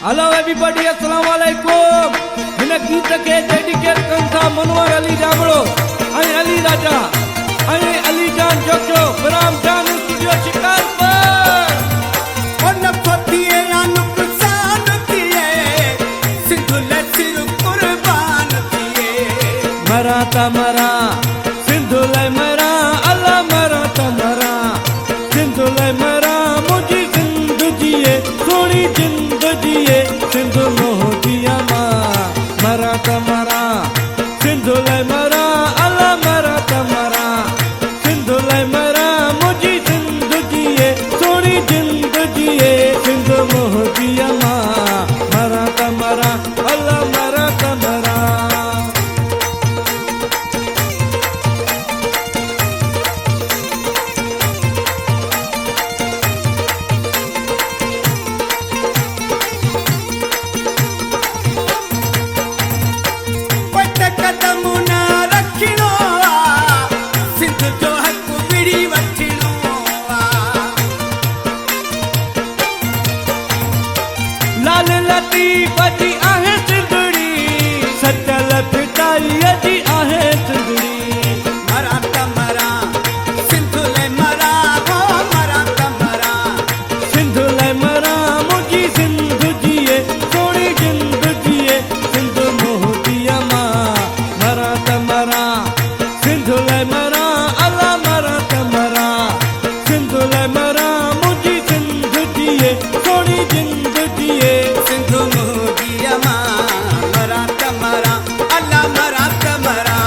Hello everybody अस्सलाम वालेकुम। इन गीत के डेडिकेट कन था मनोहर अली जामड़ो ऐं अली राजा ऐं अली जान जोजो बराम जान स्टूडियो शिकारपुर। उन फतिए या नुकसान किए सिंधु ले सिर कुर्बान किए। मरा ता मरा सिंधु ले मरा अल्लाह मरा ता मरा सिंधु ले मरा मुझी सिंधु जिए थोड़ी जिंद जिए सिंधु मोहदिया माँ। मरा ता मरा सिंधु ले मरा अल्लाह मरा ता मरा सिंधु ले मरा मुझी सिंधु जिए थोड़ी जिंद जिए सिंधु मोहदिया माँ। मरा ता मरा अल्लाह मरा ता मरा। कदम ना रखिणो सिंधु जो हक विड़ी वठिणो। लाल लतीफ़ जी आहे सिंधड़ी सचल फिटाईअ जी आहे सिंधड़ी। मरा त मरा सिंधु ले मरा हो मरा त मरा सिंधु ले मरा मुझी सिंधु जिए थोड़ी जिंद जिए सिंधु मोहदिया माँ। मरा त मरा सिंधु ले मरा अल्लाह मरा त मरा सिंधु ले मरा मुझी सिंधु जिए थोड़ी जिंद जिए सिंधु मोहदिया माँ। मरा त मरा अल्लाह मरा त मरा।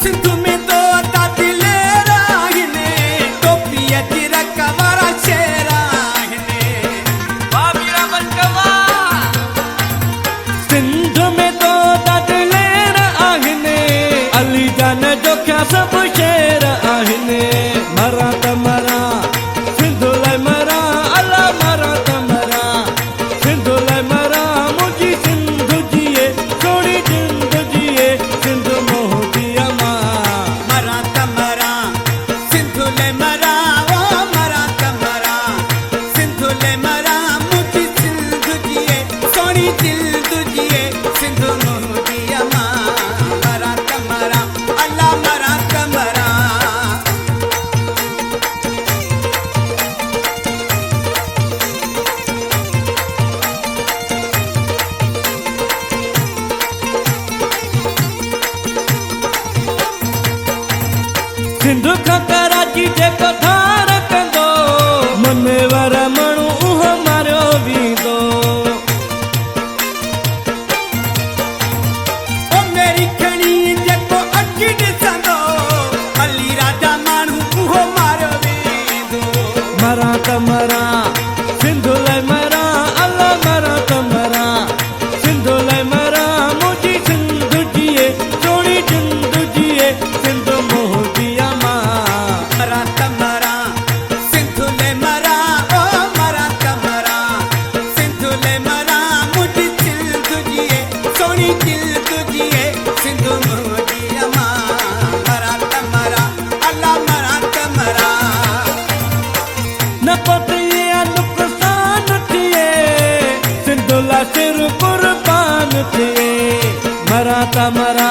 सिंधु में तो तातिले राहिने टोपिया की रकवारा शेराहिने। बाबीरा बनकवा सिंधु में तो तटलेर आहिने अली जान जो क्या सब शेर आहिने। मरा त मरा सिंधु ले मरा अल्लाह मरा त मरा सिंधु ले मरा मुझी सिंधु जिए थोड़ी जिंद जिए सिंधु मोहदिया माँ। मरा त मरा सिंधु ले मरा ओ मरा त मरा सिंधु ले मरा मुझी सिंधु जिए सोनी दिल तुझिए सिंधु मोहदिया माँ। मरा त मरा अल्लाह मरा त मरा। सिंधु खां कराची जेको धार कंदो मने वारा माण्हू उहो मारियो वेंदो। ओ मेरी खणी जेको अखी ॾिसंदो अली राजा माण्हू उहो मारियो वेंदो। मरा त मरा सिंधु ले मरा अल्लाह मरा त मरा सिंधु ले मरा मुझी सिंधु जिए थोड़ी जिंद जिए सिंधु मोहदिया माँ। मरा त मरा सिंधु ले मरा ओ मरा त मरा सिंधु ले मरा मुझी सिंधु जिए सोनी दिल तुझिए सिंधु मोहदिया माँ। मरा त मरा अल्लाह मरा त मरा। न पतिया नुकसान थिए सिंधु ला सिर कुर्बान थिए। मरा त मरा